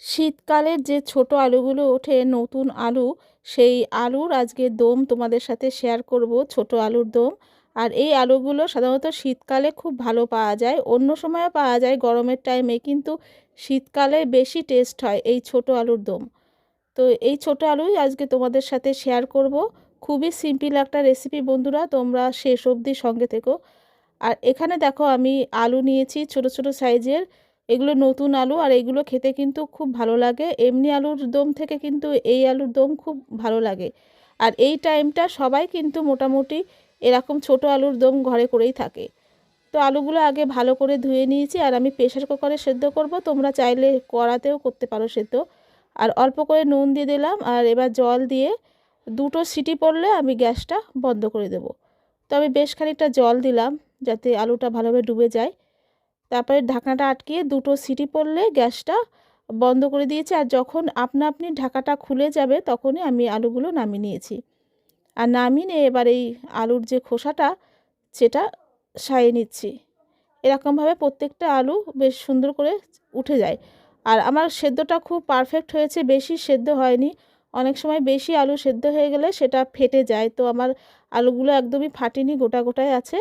শীতকালের যে ছোট আলুগুলো ওঠে নতুন আলু, সেই আলুর আজকে দম তোমাদের সাথে শেয়ার করব, ছোট আলুর দম। আর এই আলুগুলো সাধারণত শীতকালে খুব ভালো পাওয়া যায়, অন্য সময়ও পাওয়া যায় গরমের টাইমে, কিন্তু শীতকালে বেশি টেস্ট হয় এই ছোট আলুর দম। তো এই ছোট আলুই আজকে তোমাদের সাথে শেয়ার করব। খুবই সিম্পল একটা রেসিপি বন্ধুরা, তোমরা শেষ অবধি সঙ্গে থেকো। আর এখানে দেখো আমি আলু নিয়েছি ছোট ছোট সাইজের, এগুলো নতুন আলু, আর এগুলো খেতে কিন্তু খুব ভালো লাগে। এমনি আলুর দম থেকে কিন্তু এই আলুর দম খুব ভালো লাগে। আর এই টাইমটা সবাই কিন্তু মোটামুটি এরকম ছোট আলুর দম ঘরে করেই থাকে। তো আলুগুলো আগে ভালো করে ধুয়ে নিয়েছি, আর আমি প্রেসার কুকারে সেদ্ধ করব, তোমরা চাইলে কড়াতেও করতে পারো সেদ্ধ। আর অল্প করে নুন দিয়ে দিলাম, আর এবার জল দিয়ে দুটো সিটি পড়লে আমি গ্যাসটা বন্ধ করে দেব। তো আমি বেশ খানিকটা জল দিলাম যাতে আলুটা ভালোভাবে ডুবে যায়। তারপরে ঢাকনাটা আটকিয়ে দুটো সিটি পড়লে গ্যাসটা বন্ধ করে দিয়েছি। আর যখন আপনা আপনি ঢাকাটা খুলে যাবে তখনই আমি আলুগুলো নামিয়ে নিয়েছি। আর নামিয়ে নিয়ে এবার এই আলুর যে খোসাটা সেটা সাইয়ে নিচ্ছি। এরকমভাবে প্রত্যেকটা আলু বেশ সুন্দর করে উঠে যায়। আর আমার সেদ্ধটা খুব পারফেক্ট হয়েছে, বেশি সেদ্ধ হয়নি। অনেক সময় বেশি আলু সেদ্ধ হয়ে গেলে সেটা ফেটে যায়, তো আমার আলুগুলো একদমই ফাটেনি, গোটা গোটাই আছে।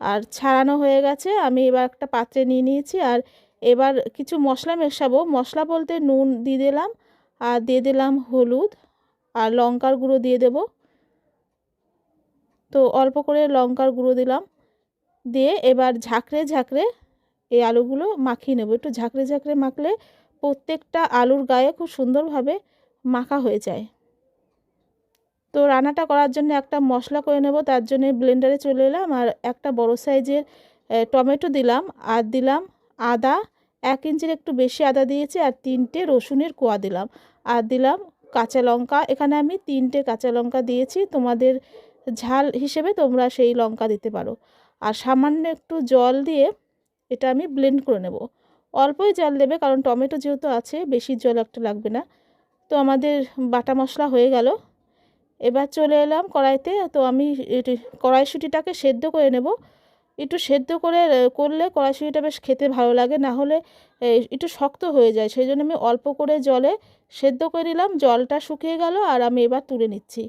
আর ছাড়ানো হয়ে গেছে, আমি এবার একটা পাত্রে নিয়ে নিয়েছি। আর এবার কিছু মশলা মেশাবো। মশলা বলতে নুন দিয়ে দিলাম, আর দিয়ে দিলাম হলুদ, আর লঙ্কার গুঁড়ো দিয়ে দেব। তো অল্প করে লঙ্কার গুঁড়ো দিলাম, দিয়ে এবার ঝাঁকড়ে ঝাঁকড়ে এই আলুগুলো মাখিয়ে নেব। একটু ঝাঁকড়ে ঝাঁকড়ে মাখলে প্রত্যেকটা আলুর গায়ে খুব সুন্দরভাবে মাখা হয়ে যায়। তো রান্নাটা করার জন্য একটা মশলা করে নেব, তার জন্য ব্লেন্ডারে চলে এলাম। আর একটা বড় সাইজের টমেটো দিলাম, আর দিলাম আদা, 1 ইঞ্চির একটু বেশি আদা দিয়েছি, আর 3টে রসুনের কোয়া দিলাম, আর দিলাম কাঁচা লঙ্কা। এখানে আমি 3টে কাঁচা লঙ্কা দিয়েছি, তোমাদের ঝাল হিসেবে তোমরা সেই লঙ্কা দিতে পারো। আর সামান্য একটু জল দিয়ে এটা আমি ব্লেন্ড করে নেব। অল্পই জল দেবে, কারণ টমেটো যেহেতু আছে, বেশি জল একটা লাগবে না। তো আমাদের বাটা মশলা হয়ে গেল। এবার চলে এলাম কড়াইতে। তো আমি কড়াইশুঁটিটাকে সেদ্ধ করে নেব। একটু সেদ্ধ করে করলে কড়াইশুঁটিটা বেশ খেতে ভালো লাগে, না হলে একটু শক্ত হয়ে যায়। সেই জন্য আমি অল্প করে জলে সেদ্ধ করে নিলাম, জলটা শুকিয়ে গেল, আর আমি এবার তুলে নিচ্ছি।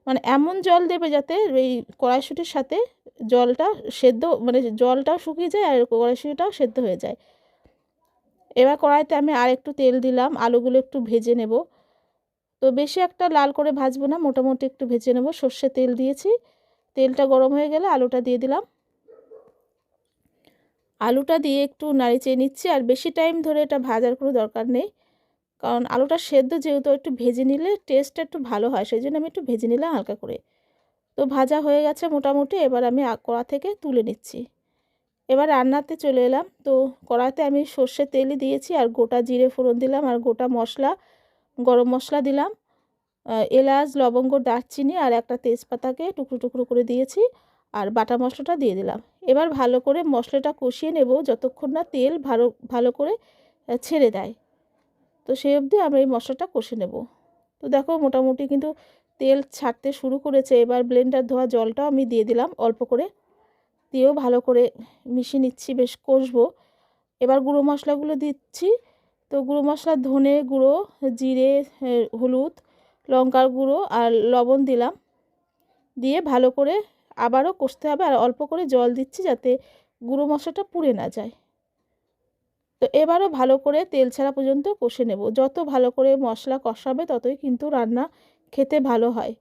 মানে এমন জল দেবে যাতে এই কড়াইশুঁটির সাথে জলটা সেদ্ধ, মানে জলটাও শুকিয়ে যায় আর কড়াইশুঁটিটাও সেদ্ধ হয়ে যায়। এবার কড়াইতে আমি আর একটু তেল দিলাম, আলুগুলো একটু ভেজে নেব। তো বেশি একটা লাল করে ভাজবো না, মোটামুটি একটু ভেজে নেব। সর্ষের তেল দিয়েছি, তেলটা গরম হয়ে গেলে আলুটা দিয়ে দিলাম। আলুটা দিয়ে একটু নাড়িয়ে নিচ্ছি, আর বেশি টাইম ধরে এটা ভাজার কোনো দরকার নেই, কারণ আলুটা সেদ্ধ যেহেতু, একটু ভেজে নিলে টেস্টটা একটু ভালো হয়, সেই জন্য আমি একটু ভেজে নিলাম হালকা করে। তো ভাজা হয়ে গেছে মোটামুটি, এবার আমি কড়া থেকে তুলে নিচ্ছি। এবার রান্নাতে চলে এলাম। তো কড়াতে আমি সর্ষের তেলই দিয়েছি, আর গোটা জিরে ফোড়ন দিলাম, আর গোটা মশলা, গরম মশলা দিলাম, এলাচ, লবঙ্গ, দারচিনি, আর একটা তেজপাতাকে টুকরো টুকরো করে দিয়েছি, আর বাটা মশলাটা দিয়ে দিলাম। এবার ভালো করে মশলাটা কষিয়ে নেব যতক্ষণ না তেল ভালো ভালো করে ছেড়ে দেয়। তো সেই অবধি আমি এই মশলাটা কষে নেব। তো দেখো মোটামুটি কিন্তু তেল ছাড়তে শুরু করেছে। এবার ব্লেন্ডার ধোয়া জলটাও আমি দিয়ে দিলাম অল্প করে, দিয়েও ভালো করে মিশিয়ে নিচ্ছি, বেশ কষবো। এবার গুঁড়ো মশলাগুলো দিচ্ছি। তো গুঁড়ো মশলা ধনে গুঁড়ো, জিরে, হলুদ, লঙ্কার গুঁড়ো, আর লবণ দিলাম, দিয়ে ভালো করে আবারও কষতে হবে। আর অল্প করে জল দিচ্ছি যাতে গুঁড়ো মশলাটা পুড়ে না যায়। তো এবারও ভালো করে তেল ছাড়া পর্যন্ত কষে নেব। যত ভালো করে মশলা কষাবে ততই কিন্তু রান্না খেতে ভালো হয়।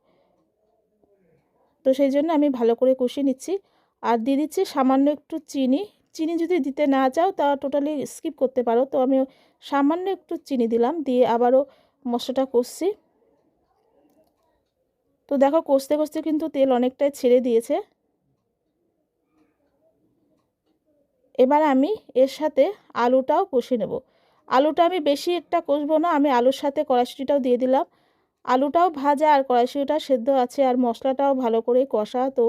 তো সেই জন্য আমি ভালো করে কষিয়ে নিচ্ছি। আর দিয়ে দিচ্ছি সামান্য একটু চিনি। চিনি যদি দিতে না চাও তা টোটালি স্কিপ করতে পারো। তো আমি সামান্য একটু চিনি দিলাম, দিয়ে আবারও মশলাটা কষছি। তো দেখো কষতে কষতে কিন্তু তেল অনেকটাই ছেড়ে দিয়েছে। এবার আমি এর সাথে আলুটাও কষে নেব। আলুটা আমি বেশি একটা কষবো না, আমি আলুর সাথে কড়াইশুঁটিটাও দিয়ে দিলাম। আলুটাও ভাজা আর কড়াইশুঁটিটা সেদ্ধ আছে, আর মশলাটাও ভালো করে কষা। তো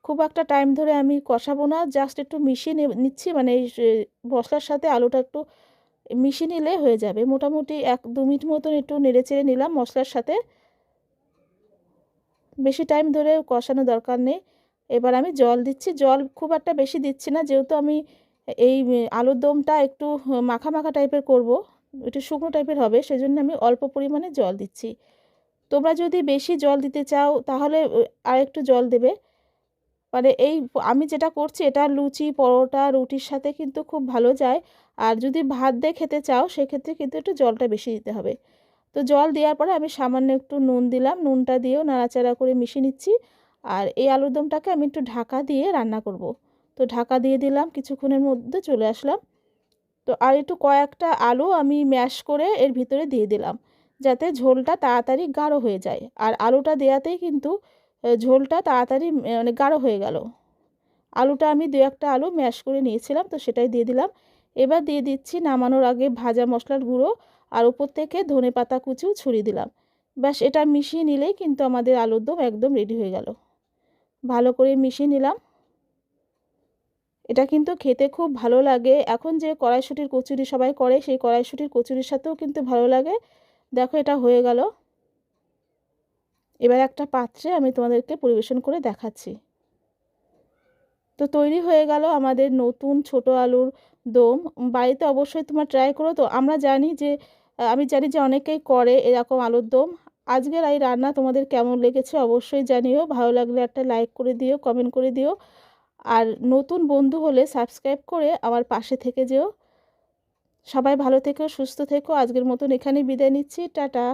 খুব একটা টাইম ধরে আমি কষাবো না, জাস্ট একটু মিশিয়ে নিচ্ছি, মানে এই মশলার সাথে আলুটা একটু মিশিয়ে নিলে হয়ে যাবে। মোটামুটি 1-2 মিনিট মতন একটু নেড়ে চেড়ে নিলাম মশলার সাথে, বেশি টাইম ধরে কষানো দরকার নেই। এবার আমি জল দিচ্ছি, জল খুব একটা বেশি দিচ্ছি না, যেহেতু আমি এই আলুর দমটা একটু মাখা মাখা টাইপের করব, একটু শুকনো টাইপের হবে, সেজন্য আমি অল্প পরিমাণে জল দিচ্ছি। তোমরা যদি বেশি জল দিতে চাও তাহলে আরেকটু জল দেবে। মানে আমি যেটা করছি এটা লুচি, পরোটা, রুটির সাথে কিন্তু খুব ভালো যায়। আর যদি ভাত দিয়ে খেতে চাও সেক্ষেত্রে কিন্তু একটু জলটা বেশি দিতে হবে। তো জল দেওয়ার পরে আমি সামান্য একটু নুন দিলাম, নুনটা দিয়েও নাড়াচাড়া করে মিশিয়ে নিচ্ছি। আর এই আলুর দমটাকে আমি একটু ঢাকা দিয়ে রান্না করব। তো ঢাকা দিয়ে দিলাম, কিছুক্ষণের মধ্যে চলে আসলাম। তো আর একটু কয়েকটা আলু আমি ম্যাশ করে এর ভিতরে দিয়ে দিলাম, যাতে ঝোলটা তাড়াতাড়ি গাঢ় হয়ে যায়। আর আলুটা দেওয়াতেই কিন্তু ঝোলটা তাড়াতাড়ি মানে গাঢ় হয়ে গেল। আলুটা আমি 2-1টা আলু ম্যাশ করে নিয়েছিলাম, তো সেটাই দিয়ে দিলাম। এবার দিয়ে দিচ্ছি নামানোর আগে ভাজা মশলার গুঁড়ো, আর উপর থেকে ধনেপাতা কুচিও ছড়িয়ে দিলাম। ব্যাস এটা মিশিয়ে নিলেই কিন্তু আমাদের আলুর দম একদম রেডি হয়ে গেল। ভালো করে মিশিয়ে নিলাম। এটা কিন্তু খেতে খুব ভালো লাগে। এখন যে কড়াইশুঁটির কচুরি সবাই করে, সেই কড়াইশুঁটির কচুরির সাথেও কিন্তু ভালো লাগে। দেখো এটা হয়ে গেল। এবার একটা পাত্রে আমি তোমাদেরকে পরিবেশন করে দেখাচ্ছি। তো তৈরি হয়ে গেল আমাদের নতুন ছোট আলুর দম। বাড়িতে অবশ্যই তোমরা ট্রাই করো। তো আমি জানি যে অনেকেই করে এরকম আলুর দম। আজকের এই রান্না তোমাদের কেমন লেগেছে অবশ্যই জানিও। ভালো লাগলে একটা লাইক করে দিও, কমেন্ট করে দিও। আর নতুন বন্ধু হলে সাবস্ক্রাইব করে আমার পাশে থেকে যেও। সবাই ভালো থেকো, সুস্থ থেকো। আজকের মতন এখানেই বিদায় নিচ্ছি। টাটা।